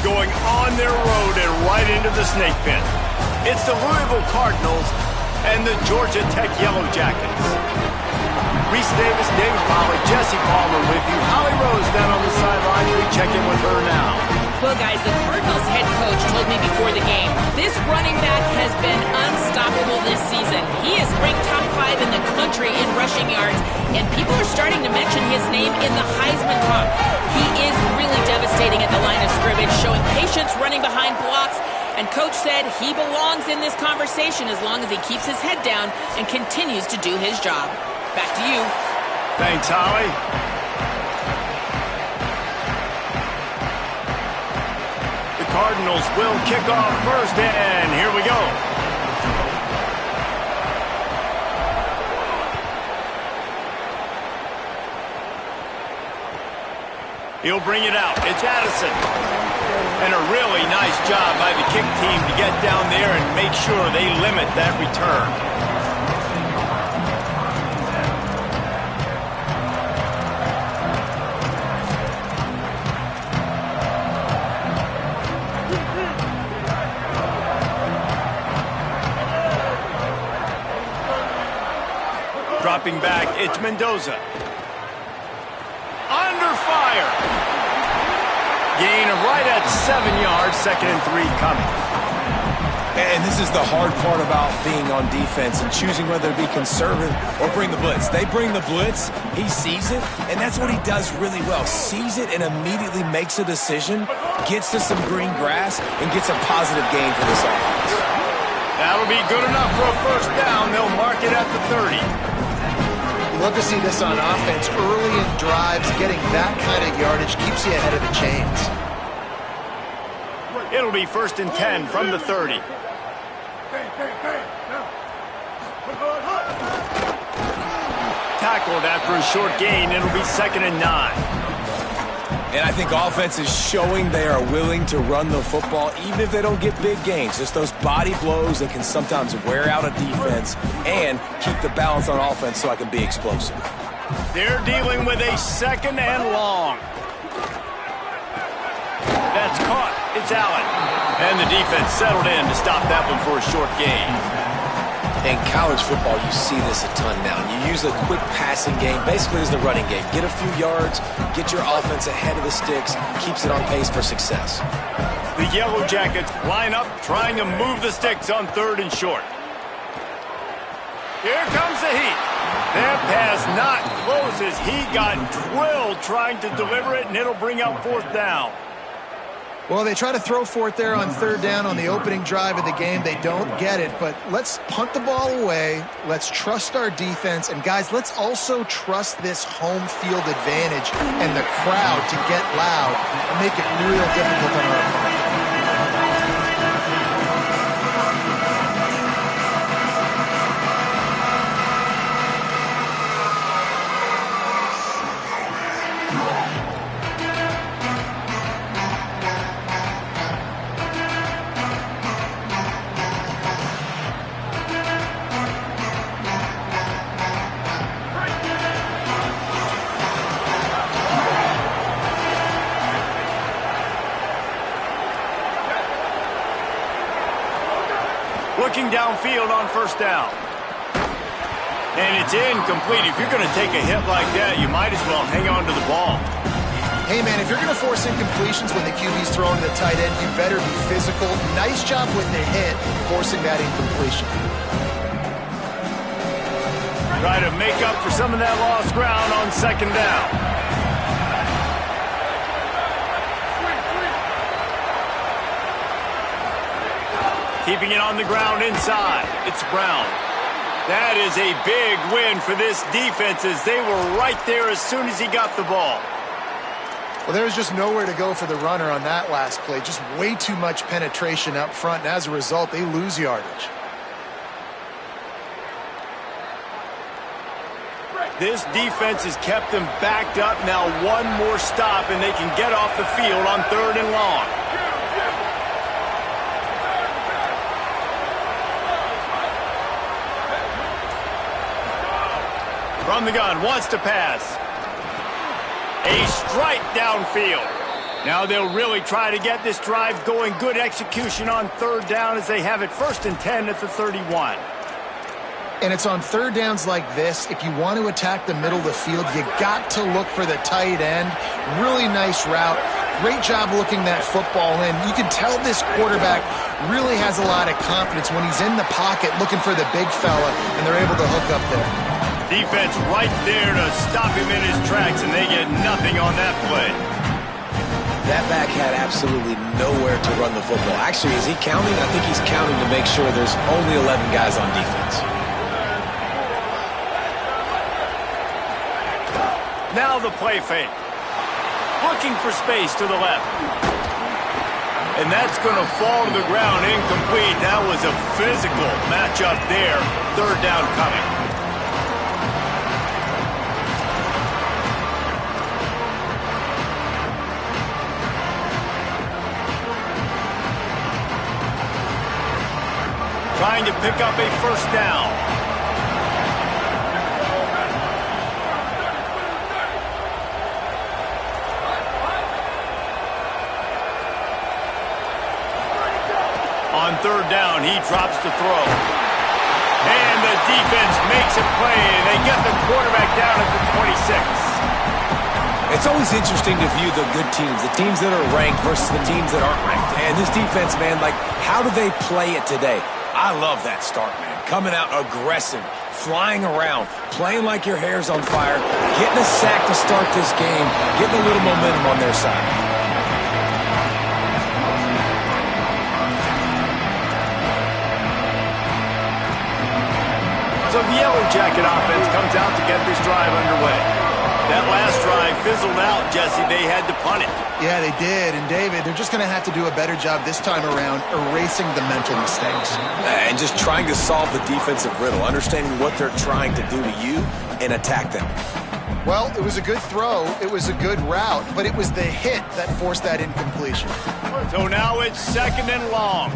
going on their road and right into the snake pit. It's the Louisville Cardinals and the Georgia Tech Yellow Jackets. Reese Davis, David Pollard, Jesse Palmer with you. Holly Rose down on the sideline. We check in with her now. Well, guys, the Cardinals head coach told me before the game, this running back has been unstoppable this season. He is ranked top 5 in the country in rushing yards, and people are starting to mention his name in the Heisman talk. He is really devastating at the line of scrimmage, showing patience running behind blocks, and Coach said he belongs in this conversation as long as he keeps his head down and continues to do his job. Back to you. Thanks, Holly. The Cardinals will kick off first, and here we go. He'll bring it out. It's Addison. And a really nice job by the kick team to get down there and make sure they limit that return. Dropping back, it's Mendoza. Under fire. Gain of right at 7 yards, 2nd and 3 coming. And this is the hard part about being on defense and choosing whether to be conservative or bring the blitz. They bring the blitz, he sees it, and that's what he does really well. Sees it and immediately makes a decision, gets to some green grass, and gets a positive gain for this offense. That'll be good enough for a first down. They'll mark it at the 30. Love to see this on offense early in drives. Getting that kind of yardage keeps you ahead of the chains. It'll be 1st and 10 from the 30. Tackled after a short gain. It'll be 2nd and 9. And I think offense is showing they are willing to run the football, even if they don't get big gains. Just those body blows that can sometimes wear out a defense and keep the balance on offense so I can be explosive. They're dealing with a 2nd and long. That's caught. It's Allen. And the defense settled in to stop that one for a short gain. In college football, you see this a ton now. You use a quick passing game, basically as the running game. Get a few yards, get your offense ahead of the sticks, keeps it on pace for success. The Yellow Jackets line up, trying to move the sticks on 3rd and short. Here comes the heat. That pass not close as he got drilled trying to deliver it, and it'll bring up 4th down. Well, they try to throw for it there on 3rd down on the opening drive of the game. They don't get it, but let's punt the ball away. Let's trust our defense. And, guys, let's also trust this home field advantage and the crowd to get loud and make it real difficult on our opponent. Looking downfield on 1st down. And it's incomplete. If you're going to take a hit like that, you might as well hang on to the ball. Hey, man, if you're going to force incompletions when the QB's throwing to the tight end, you better be physical. Nice job with the hit, forcing that incompletion. Try to make up for some of that lost ground on 2nd down. Keeping it on the ground inside. It's Brown. That is a big win for this defense as they were right there as soon as he got the ball. Well, there was just nowhere to go for the runner on that last play. Just way too much penetration up front, and as a result, they lose yardage. This defense has kept them backed up. Now one more stop, and they can get off the field on 3rd and long. From the gun, wants to pass. A strike downfield. Now they'll really try to get this drive going. Good execution on third down as they have it 1st and 10 at the 31. And it's on third downs like this. If you want to attack the middle of the field, you got to look for the tight end. Really nice route. Great job looking that football in. You can tell this quarterback really has a lot of confidence when he's in the pocket looking for the big fella, and they're able to hook up there. Defense right there to stop him in his tracks, and they get nothing on that play. That back had absolutely nowhere to run the football. Actually, is he counting? I think he's counting to make sure there's only 11 guys on defense. Now the play fake. Looking for space to the left. And that's going to fall to the ground incomplete. That was a physical matchup there. Third down coming. Trying to pick up a first down. On third down, he drops the throw. And the defense makes a play, and they get the quarterback down at the 26. It's always interesting to view the good teams, the teams that are ranked versus the teams that aren't ranked. And this defense, man, like, how do they play it today? I love that start, man. Coming out aggressive, flying around, playing like your hair's on fire, getting a sack to start this game, getting a little momentum on their side. So the Yellow Jacket offense comes out to get this drive underway. That last drive fizzled out, Jesse. They had to punt it. Yeah, they did. And, David, they're just going to have to do a better job this time around erasing the mental mistakes. And just trying to solve the defensive riddle, understanding what they're trying to do to you and attack them. Well, it was a good throw. It was a good route, but it was the hit that forced that incompletion. So now it's 2nd and long.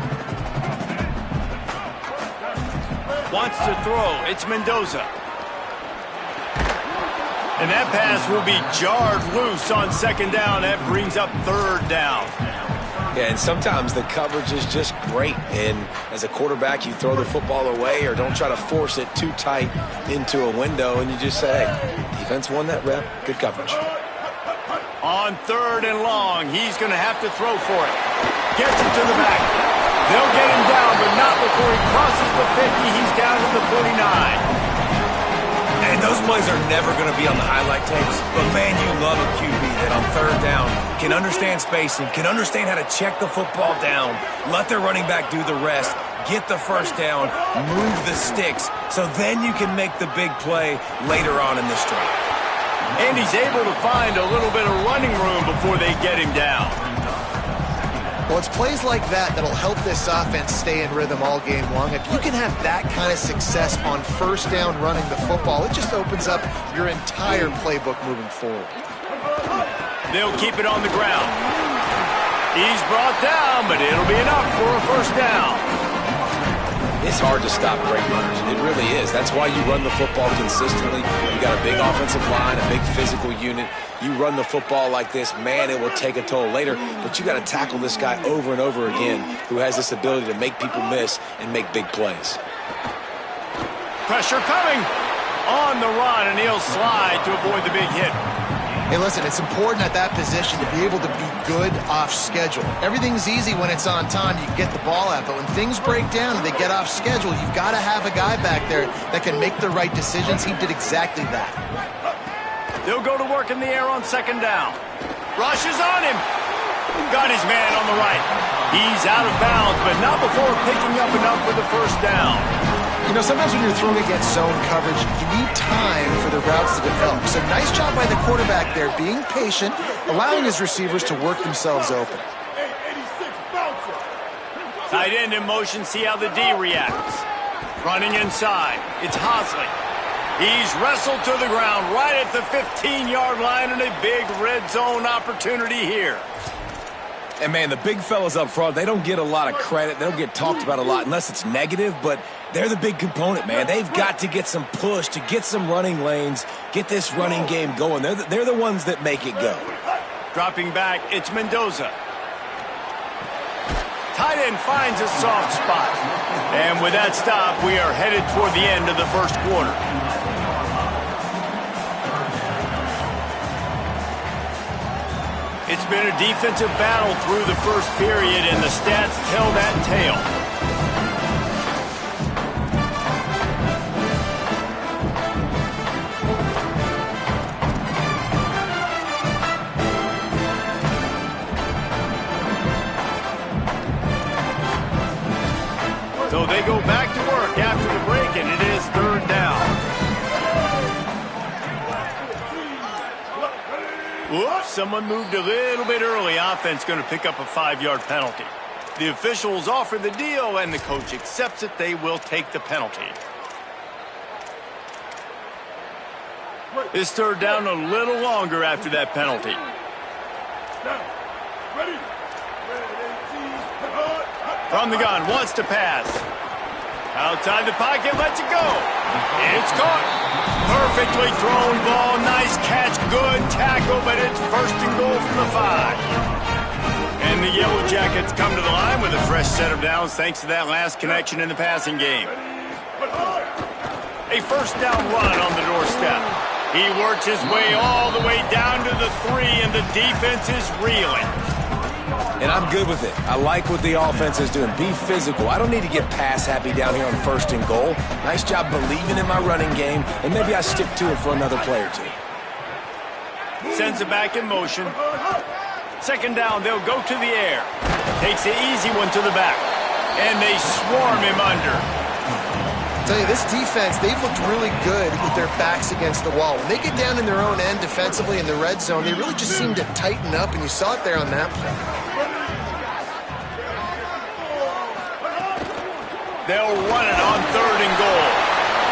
Wants to throw. It's Mendoza. And that pass will be jarred loose on 2nd down. That brings up 3rd down. Yeah, and sometimes the coverage is just great. And as a quarterback, you throw the football away or don't try to force it too tight into a window, and you just say, hey, defense won that rep. Good coverage. On 3rd and long, he's going to have to throw for it. Gets it to the back. They'll get him down, but not before he crosses the 50. He's down to the 49. And those plays are never going to be on the highlight tapes, but man, you love a QB that on 3rd down can understand spacing, can understand how to check the football down, let their running back do the rest, get the first down, move the sticks, so then you can make the big play later on in this drive. And he's able to find a little bit of running room before they get him down. Well, it's plays like that that'll help this offense stay in rhythm all game long. If you can have that kind of success on 1st down running the football, it just opens up your entire playbook moving forward. They'll keep it on the ground. He's brought down, but it'll be enough for a 1st down. It's hard to stop great runners. It really is. That's why you run the football consistently. You got a big offensive line, a big physical unit. You run the football like this, man, it will take a toll later. But you got to tackle this guy over and over again who has this ability to make people miss and make big plays. Pressure coming on the run, and he'll slide to avoid the big hit. Hey, listen, it's important at that position to be able to be good off schedule. Everything's easy when it's on time. You get the ball out. But when things break down and they get off schedule, you've got to have a guy back there that can make the right decisions. He did exactly that. They'll go to work in the air on 2nd down. Rush is on him. Got his man on the right. He's out of bounds, but not before picking up enough for the 1st down. You know, sometimes when you're throwing against zone coverage, you need time for the routes to develop. So nice job by the quarterback there, being patient, allowing his receivers to work themselves open. Tight end in motion, see how the D reacts. Running inside, it's Hosley. He's wrestled to the ground right at the 15-yard line, and a big red zone opportunity here. And, man, the big fellas up front, they don't get a lot of credit. They don't get talked about a lot unless it's negative, but they're the big component, man. They've got to get some push to get some running lanes, get this running game going. They're the ones that make it go. Dropping back, it's Mendoza. Tight end finds a soft spot. And with that stop, we are headed toward the end of the first quarter. It's been a defensive battle through the first period, and the stats tell that tale. So they go back to work after the break, and it is third down. Whoops, someone moved a little bit early. Offense going to pick up a 5-yard penalty. The officials offer the deal, and the coach accepts it. They will take the penalty. This third down a little longer after that penalty. From the gun, wants to pass. Outside the pocket, lets it go. It's caught. Perfectly thrown ball, nice catch, good tackle, but it's first and goal from the 5. And the Yellow Jackets come to the line with a fresh set of downs thanks to that last connection in the passing game. A first down run on the doorstep. He works his way all the way down to the 3, and the defense is reeling. And I'm good with it. I like what the offense is doing. Be physical. I don't need to get pass happy down here on first and goal. Nice job believing in my running game, and maybe I stick to it for another play or two. Sends it back in motion. Second down, they'll go to the air. Takes the easy one to the back. And they swarm him under. I'll tell you, this defense, they've looked really good with their backs against the wall. When they get down in their own end defensively in the red zone, they really just seem to tighten up, and you saw it there on that play. They'll run it on third and goal.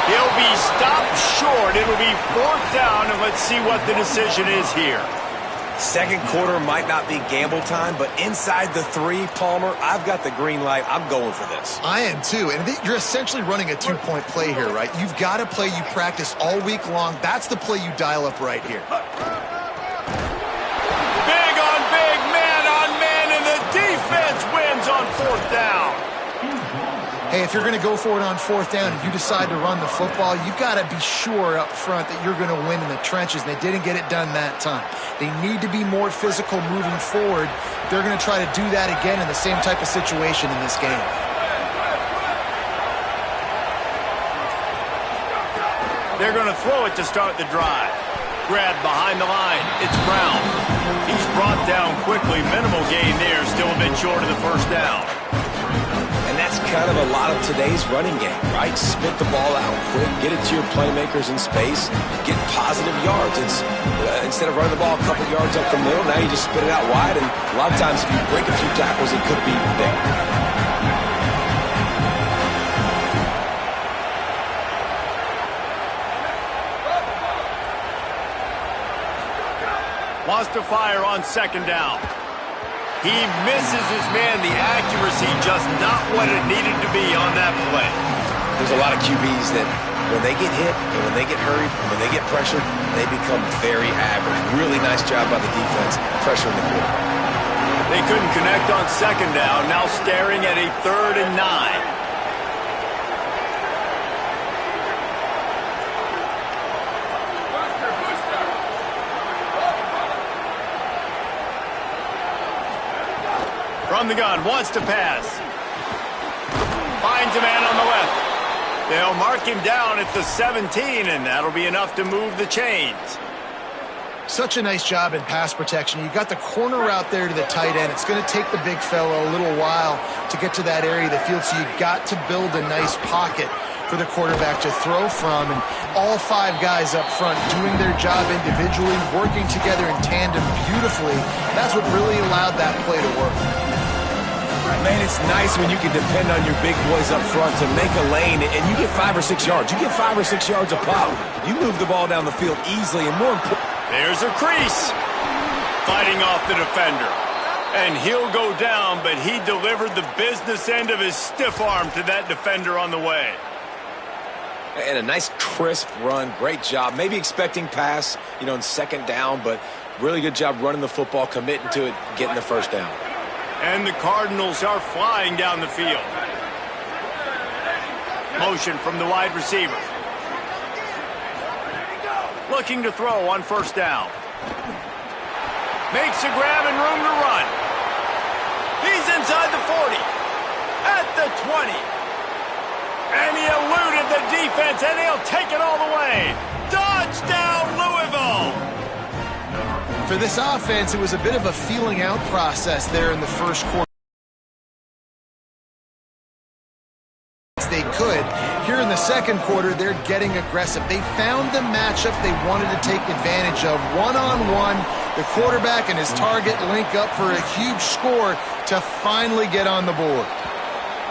He'll be stopped short. It'll be fourth down, and let's see what the decision is here. Second quarter might not be gamble time, but inside the 3, Palmer, I've got the green light. I'm going for this. I am too, and you're essentially running a 2-point play here, right? You've got a play you practice all week long. That's the play you dial up right here. Big on big, man on man, and the defense wins on fourth down. Hey, if you're going to go for it on fourth down and you decide to run the football, you've got to be sure up front that you're going to win in the trenches, and they didn't get it done that time. They need to be more physical moving forward. They're going to try to do that again in the same type of situation in this game. They're going to throw it to start the drive. Grabbed behind the line. It's Brown. He's brought down quickly. Minimal gain there. Still a bit short of the first down. And that's kind of a lot of today's running game, right? Spit the ball out quick, get it to your playmakers in space, get positive yards. It's instead of running the ball a couple yards up the middle, now you just spit it out wide, and a lot of times if you break a few tackles, it could be bigger. Wants to fire on second down. He misses his man. The accuracy just not what it needed to be on that play. There's a lot of QBs that when they get hit and when they get hurried and when they get pressured, they become very average. Really nice job by the defense pressuring the quarterback. They couldn't connect on second down. Now staring at a 3rd and 9. From the gun, wants to pass. Finds a man on the left. They'll mark him down at the 17, and that'll be enough to move the chains. Such a nice job in pass protection. You got the corner out there to the tight end. It's going to take the big fellow a little while to get to that area of the field, so you got to build a nice pocket for the quarterback to throw from, and all 5 guys up front doing their job individually, working together in tandem beautifully. That's what really allowed that play to work. Man, it's nice when you can depend on your big boys up front to make a lane, and you get 5 or 6 yards. You get 5 or 6 yards a pop. You move the ball down the field easily, and more important. There's a crease. Fighting off the defender. And he'll go down, but he delivered the business end of his stiff arm to that defender on the way. And a nice crisp run. Great job. Maybe expecting pass, in second down, but Really good job running the football, committing to it, getting the first down. And the Cardinals are flying down the field. Motion from the wide receiver. Looking to throw on first down. Makes a grab and room to run. He's inside the 40. At the 20. And he eluded the defense, and he'll take it all the way. Touchdown, Louisville! For this offense, it was a bit of a feeling out process there in the first quarter. They could. Here in the second quarter, they're getting aggressive. They found the matchup they wanted to take advantage of. One-on-one, the quarterback and his target link up for a huge score to finally get on the board.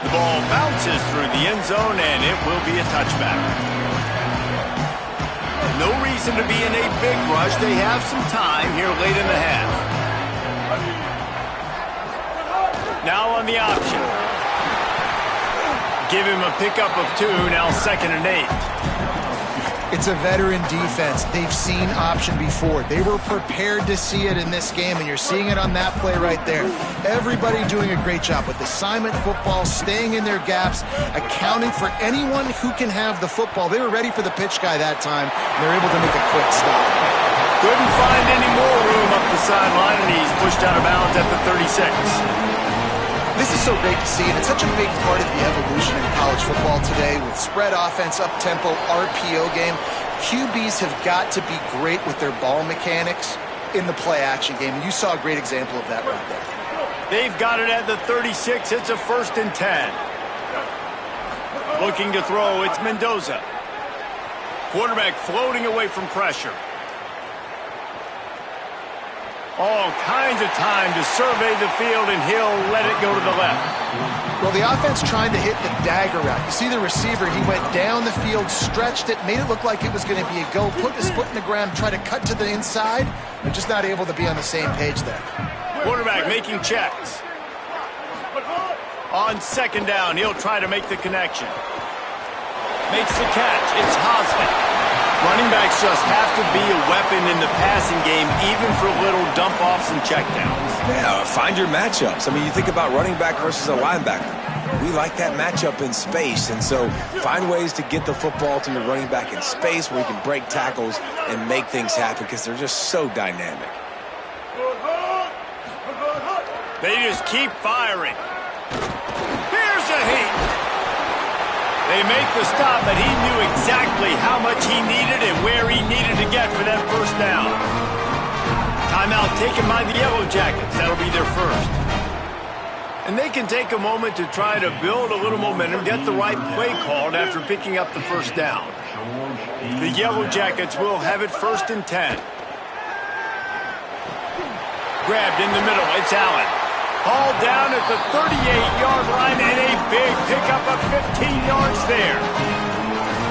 The ball bounces through the end zone, and it will be a touchback. No reason to be in a big rush. They have some time here late in the half. Now on the option. Give him a pickup of 2, now 2nd and 8. It's a veteran defense. They've seen option before. They were prepared to see it in this game, and you're seeing it on that play right there. Everybody doing a great job with assignment football, staying in their gaps, accounting for anyone who can have the football. They were ready for the pitch guy that time, and they're able to make a quick stop. Couldn't find any more room up the sideline, and he's pushed out of bounds at the 36. This is so great to see, and it's such a big part of the evolution in college football today with spread offense, up-tempo, RPO game. QBs have got to be great with their ball mechanics in the play-action game, and you saw a great example of that right there. They've got it at the 36. It's a 1st and 10. Looking to throw, it's Mendoza. Quarterback floating away from pressure. All kinds of time to survey the field, and he'll let it go to the left. Well, the offense trying to hit the dagger route. You see the receiver, he went down the field, stretched it, made it look like it was going to be a go, put his foot in the ground, try to cut to the inside. They're just not able to be on the same page there. Quarterback making checks. On 2nd down, he'll try to make the connection. Makes the catch. It's Hosley. Running backs just have to be a weapon in the passing game, even for little dump-offs and checkdowns. Yeah, find your matchups. I mean, you think about running back versus a linebacker. We like that matchup in space, and so find ways to get the football to your running back in space where you can break tackles and make things happen because they're just so dynamic. They just keep firing. Here's a heat. They make the stop, but he knew exactly how much he needed and where he needed to get for that first down. Timeout taken by the Yellow Jackets. That'll be their first. And they can take a moment to try to build a little momentum, get the right play called after picking up the first down. The Yellow Jackets will have it 1st and 10. Grabbed in the middle. It's Allen. Hauled down at the 38-yard line, and a big pickup of 15 yards there.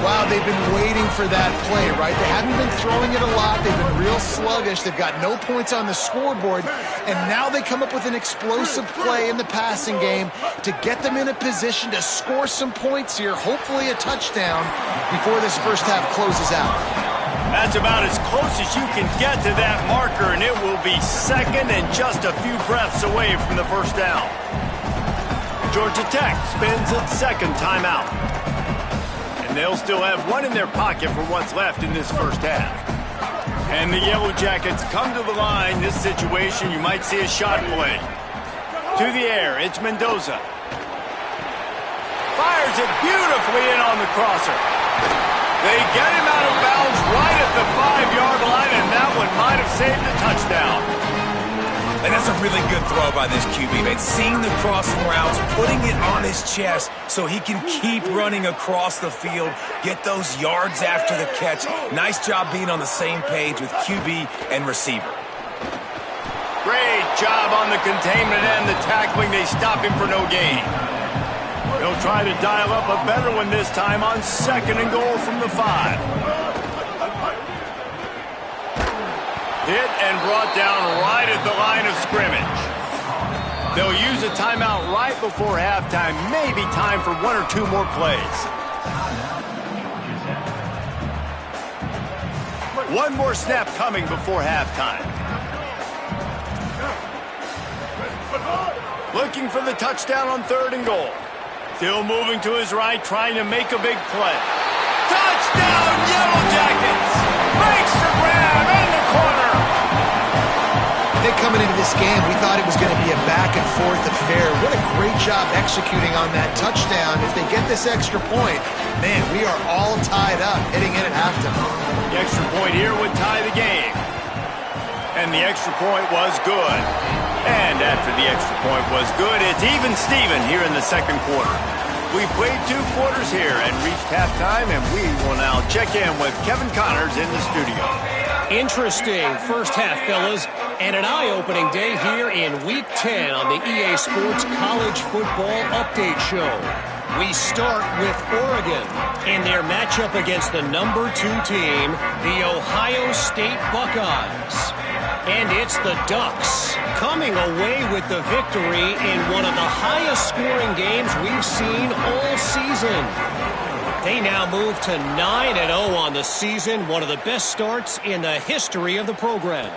Wow, they've been waiting for that play, right? They haven't been throwing it a lot. They've been real sluggish. They've got no points on the scoreboard, and now they come up with an explosive play in the passing game to get them in a position to score some points here, hopefully a touchdown, before this first half closes out. That's about as close as you can get to that marker, and it will be 2nd and just a few breaths away from the first down. Georgia Tech spends its 2nd timeout. And they'll still have one in their pocket for what's left in this first half. And the Yellow Jackets come to the line. This situation, you might see a shot play. To the air, it's Mendoza. Fires it beautifully in on the crosser. They get him out of bounds right at the 5-yard line, and that one might have saved a touchdown. And that's a really good throw by this QB, man. Seeing the crossing routes, putting it on his chest so he can keep running across the field, get those yards after the catch. Nice job being on the same page with QB and receiver. Great job on the containment and the tackling. They stop him for no gain. They'll try to dial up a better one this time on 2nd and goal from the 5. Hit and brought down right at the line of scrimmage. They'll use a timeout right before halftime. Maybe time for 1 or 2 more plays. One more snap coming before halftime. Looking for the touchdown on 3rd and goal. Still moving to his right, trying to make a big play. Touchdown, Yellow Jackets! Makes the grab in the corner. I think coming into this game, we thought it was going to be a back-and-forth affair. What a great job executing on that touchdown. If they get this extra point, man, we are all tied up heading in at halftime. The extra point here would tie the game. And the extra point was good. And after the extra point was good, it's even Steven here in the second quarter. We've played 2 quarters here and reached halftime, and we will now check in with Kevin Connors in the studio. Interesting first half, fellas, and an eye-opening day here in Week 10 on the EA Sports College Football Update Show. We start with Oregon in their matchup against the number 2 team, the Ohio State Buckeyes. And it's the Ducks coming away with the victory in one of the highest-scoring games we've seen all season. They now move to 9-0 on the season, one of the best starts in the history of the program.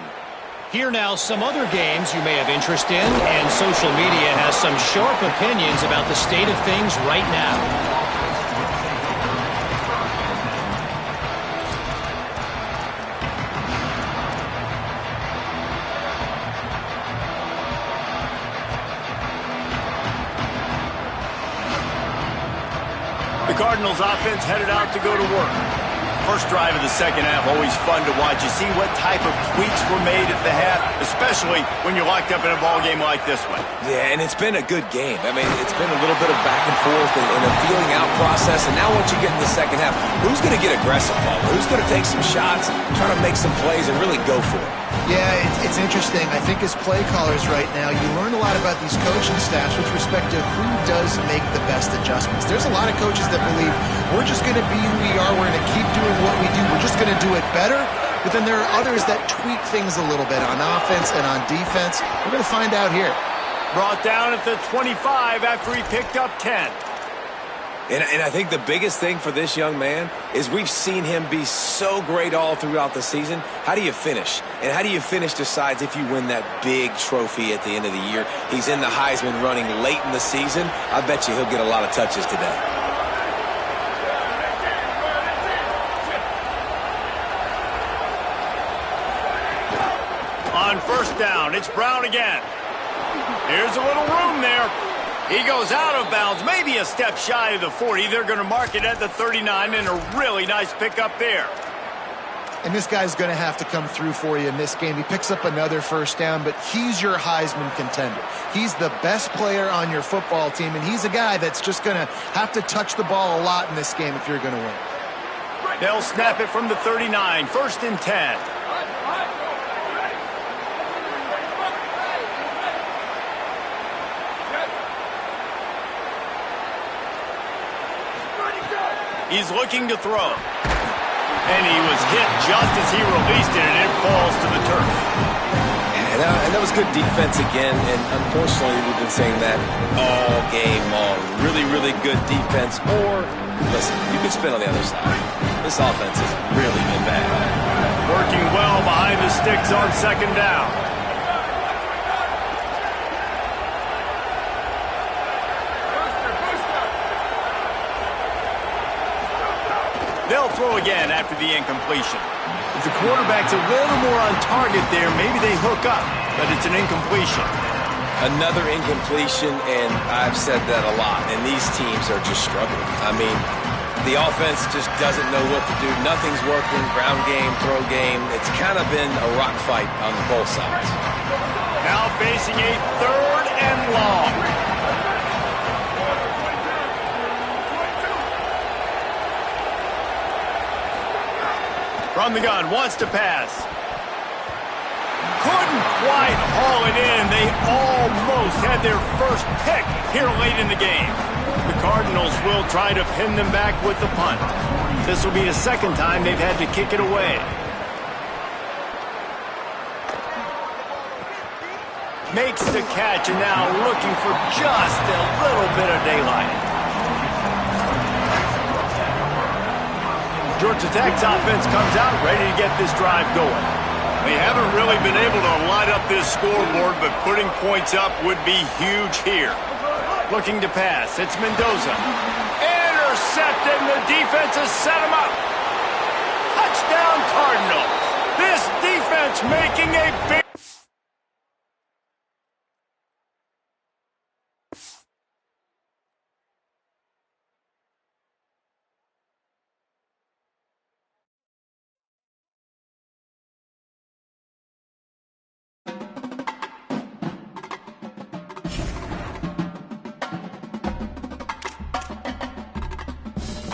Here now some other games you may have interest in, and social media has some sharp opinions about the state of things right now. The Cardinals offense headed out to go to work. First drive of the second half, always fun to watch. You see what type of tweaks were made at the half, especially when you're locked up in a ball game like this one. Yeah, and it's been a good game. I mean, it's been a little bit of back and forth and a feeling out process. And now once you get in the second half, who's going to get aggressive, Paul? Who's going to take some shots, try to make some plays, and really go for it? Yeah, it's interesting. I think as play callers right now, you learn a lot about these coaching staffs with respect to who does make the best adjustments. There's a lot of coaches that believe we're just going to be who we are. We're going to keep doing what we do. We're just going to do it better. But then there are others that tweak things a little bit on offense and on defense. We're going to find out here. Brought down at the 25 after he picked up 10. And I think the biggest thing for this young man is we've seen him be so great all throughout the season. How do you finish? And how do you finish decides if you win that big trophy at the end of the year. He's in the Heisman running late in the season. I bet you he'll get a lot of touches today. On first down, it's Brown again. Here's a little room there. He goes out of bounds, maybe a step shy of the 40. They're going to mark it at the 39, and a really nice pickup there. And this guy's going to have to come through for you in this game. He picks up another first down, but he's your Heisman contender. He's the best player on your football team, and he's a guy that's just going to have to touch the ball a lot in this game if you're going to win. They'll snap it from the 39, 1st and 10. He's looking to throw. And he was hit just as he released it, and it falls to the turf. And that was good defense again, and unfortunately we've been saying that all game long. Really, really good defense. Or, listen, you could spin on the other side. This offense has really been bad. Working well behind the sticks on second down. They'll throw again after the incompletion. If the quarterback's a little more on target there, maybe they hook up, but it's an incompletion. Another incompletion, and I've said that a lot, and these teams are just struggling. I mean, the offense just doesn't know what to do. Nothing's working, ground game, throw game. It's kind of been a rock fight on both sides. Now facing a 3rd and long. From the gun, wants to pass. Couldn't quite haul it in. They almost had their first pick here late in the game. The Cardinals will try to pin them back with the punt. This will be the second time they've had to kick it away. Makes the catch and now looking for just a little bit of daylight. Georgia Tech's offense comes out ready to get this drive going. They haven't really been able to light up this scoreboard, but putting points up would be huge here. Looking to pass. It's Mendoza. Intercepted, and the defense has set him up. Touchdown, Cardinals. This defense making a big